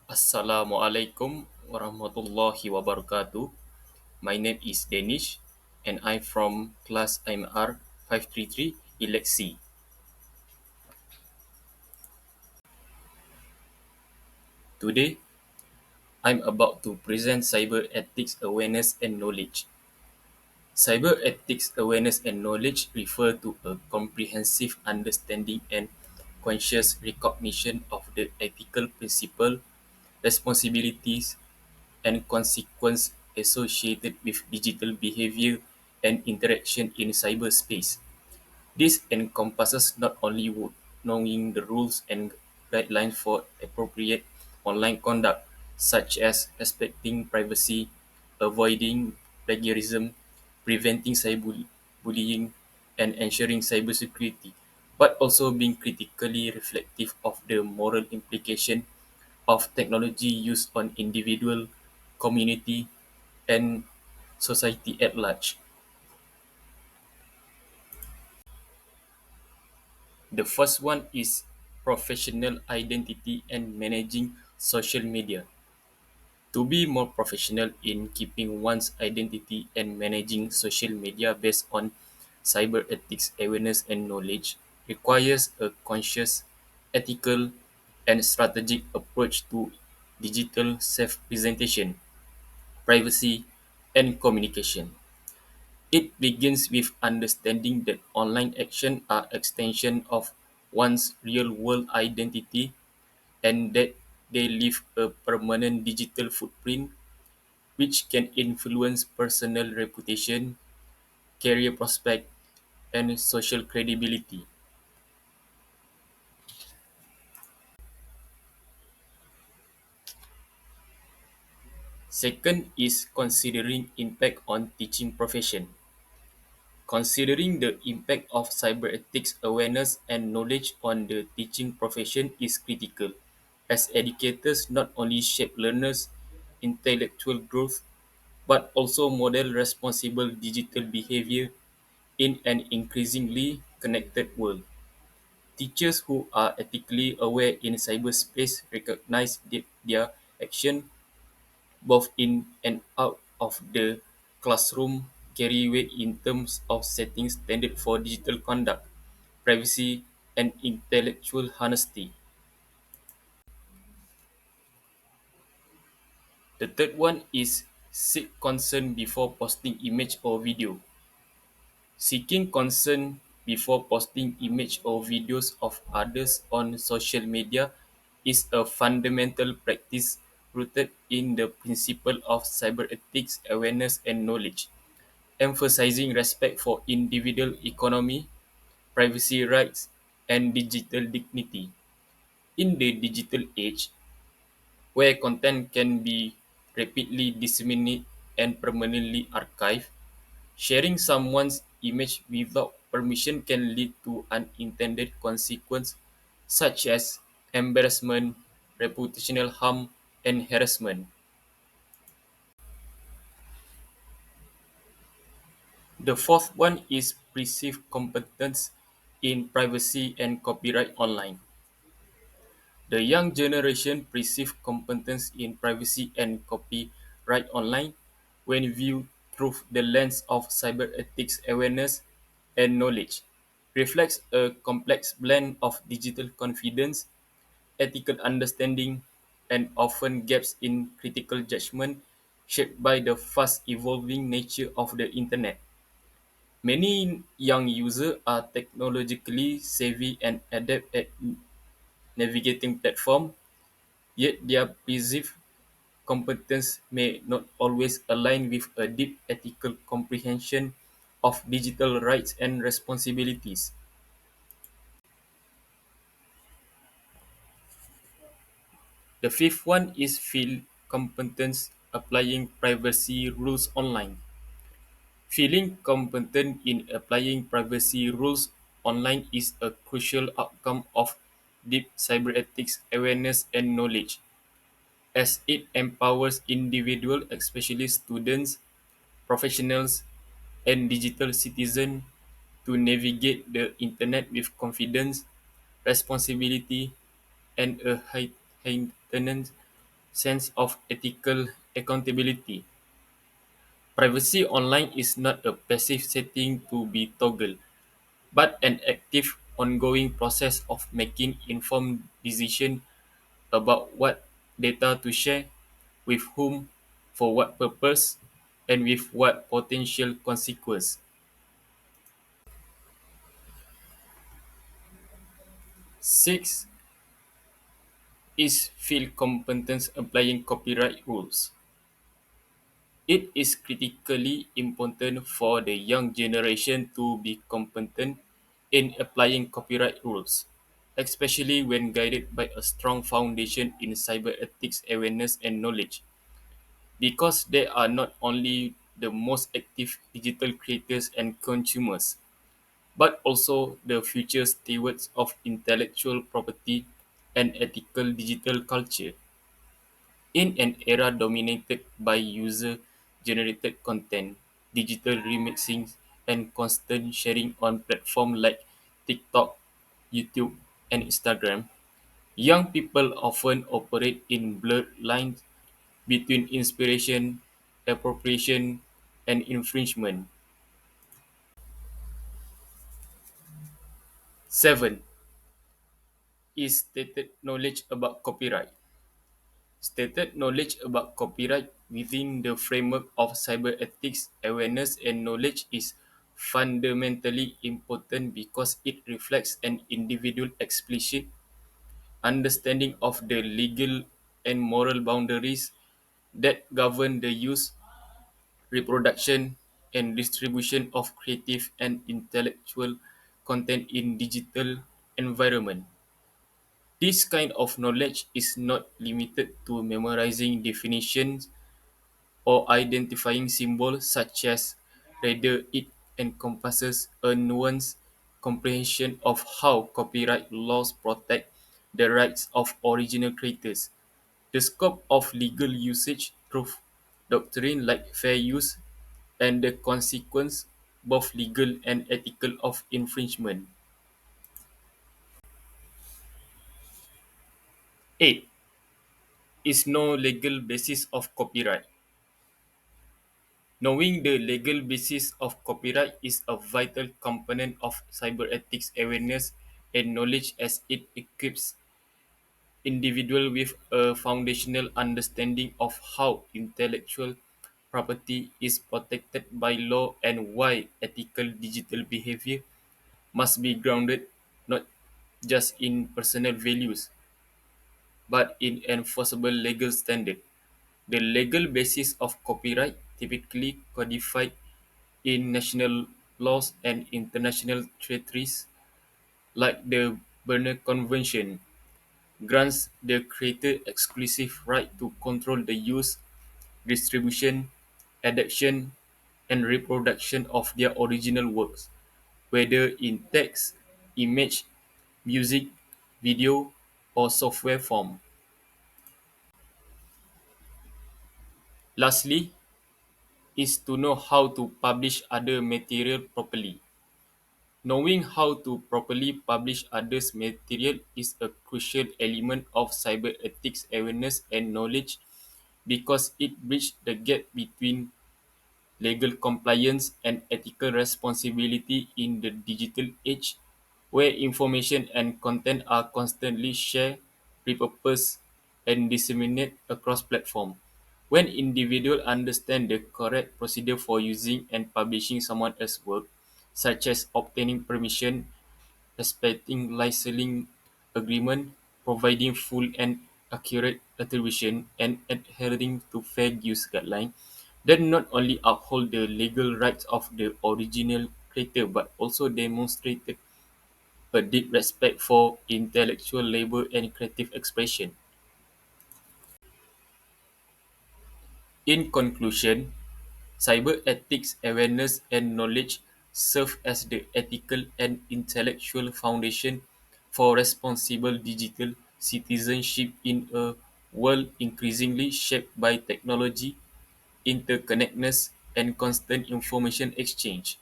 Assalamualaikum warahmatullahi wabarakatuh. My name is Danish and I'm from class IMR533 Elect C. Today, I'm about to present cyber ethics awareness and knowledge. Cyber ethics awareness and knowledge refer to a comprehensive understanding and conscious recognition of the ethical principle, responsibilities, and consequences associated with digital behavior and interaction in cyberspace. This encompasses not only knowing the rules and guidelines for appropriate online conduct, such as respecting privacy, avoiding plagiarism, preventing cyberbullying, and ensuring cybersecurity, but also being critically reflective of the moral implication of technology used on individual, community, and society at large. The first one is professional identity and managing social media. To be more professional in keeping one's identity and managing social media based on cyber ethics awareness and knowledge requires a conscious, ethical, and strategic approach to digital self-presentation, privacy, and communication. It begins with understanding that online actions are extension of one's real-world identity and that they leave a permanent digital footprint which can influence personal reputation, career prospect, and social credibility. Second is considering impact on teaching profession. Considering the impact of cyber ethics awareness and knowledge on the teaching profession is critical, as educators not only shape learners' intellectual growth but also model responsible digital behavior in an increasingly connected world. Teachers who are ethically aware in cyberspace recognize that their action both in and out of the classroom carry weight in terms of setting standard for digital conduct, privacy, and intellectual honesty. The third one is seek consent before posting image or video. Seeking consent before posting image or videos of others on social media is a fundamental practice rooted in the principle of cyber ethics awareness and knowledge, emphasizing respect for individual autonomy, privacy rights, and digital dignity. In the digital age, where content can be rapidly disseminated and permanently archived, sharing someone's image without permission can lead to unintended consequences such as embarrassment, reputational harm, and harassment. The fourth one is perceived competence in privacy and copyright online. The young generation perceive competence in privacy and copyright online when viewed through the lens of cyber ethics awareness and knowledge, reflects a complex blend of digital confidence, ethical understanding, and often gaps in critical judgment shaped by the fast evolving nature of the internet. Many young users are technologically savvy and adept at navigating platforms, yet their perceived competence may not always align with a deep ethical comprehension of digital rights and responsibilities. The fifth one is field competence applying privacy rules online. Feeling competent in applying privacy rules online is a crucial outcome of deep cyber ethics awareness and knowledge, as it empowers individuals, especially students, professionals, and digital citizens, to navigate the internet with confidence, responsibility, and a heightened sense of ethical accountability. Privacy online is not a passive setting to be toggled, but an active, ongoing process of making informed decisions about what data to share, with whom, for what purpose, and with what potential consequence. 6 is field competence applying copyright rules. It is critically important for the young generation to be competent in applying copyright rules, especially when guided by a strong foundation in cyber ethics awareness and knowledge, because they are not only the most active digital creators and consumers, but also the future stewards of intellectual property and ethical digital culture. In an era dominated by user-generated content, digital remixing, and constant sharing on platforms like TikTok, YouTube, and Instagram, young people often operate in blurred lines between inspiration, appropriation, and infringement. 7 is stated knowledge about copyright. Stated knowledge about copyright within the framework of cyber ethics awareness and knowledge is fundamentally important because it reflects an individual explicit understanding of the legal and moral boundaries that govern the use, reproduction, and distribution of creative and intellectual content in digital environment. This kind of knowledge is not limited to memorizing definitions or identifying symbols such as, rather it encompasses a nuanced comprehension of how copyright laws protect the rights of original creators, the scope of legal usage through doctrine like fair use, and the consequence, both legal and ethical, of infringement. 8 is no legal basis of copyright. Knowing the legal basis of copyright is a vital component of cyber ethics awareness and knowledge as it equips individuals with a foundational understanding of how intellectual property is protected by law and why ethical digital behavior must be grounded not just in personal values but in enforceable legal standard. The legal basis of copyright, typically codified in national laws and international treaties like the Berne Convention, grants the creator exclusive right to control the use, distribution, adaptation, and reproduction of their original works, whether in text, image, music, video, or software form. Lastly, is to know how to publish other material properly. Knowing how to properly publish others' material is a crucial element of cyber ethics awareness and knowledge because it bridges the gap between legal compliance and ethical responsibility in the digital age, where information and content are constantly shared, repurposed, and disseminated across platforms. When individuals understand the correct procedure for using and publishing someone else's work, such as obtaining permission, respecting licensing agreement, providing full and accurate attribution, and adhering to fair use guidelines, that not only uphold the legal rights of the original creator but also demonstrated a deep respect for intellectual labor and creative expression. In conclusion, cyber ethics awareness and knowledge serve as the ethical and intellectual foundation for responsible digital citizenship in a world increasingly shaped by technology, interconnectedness, and constant information exchange.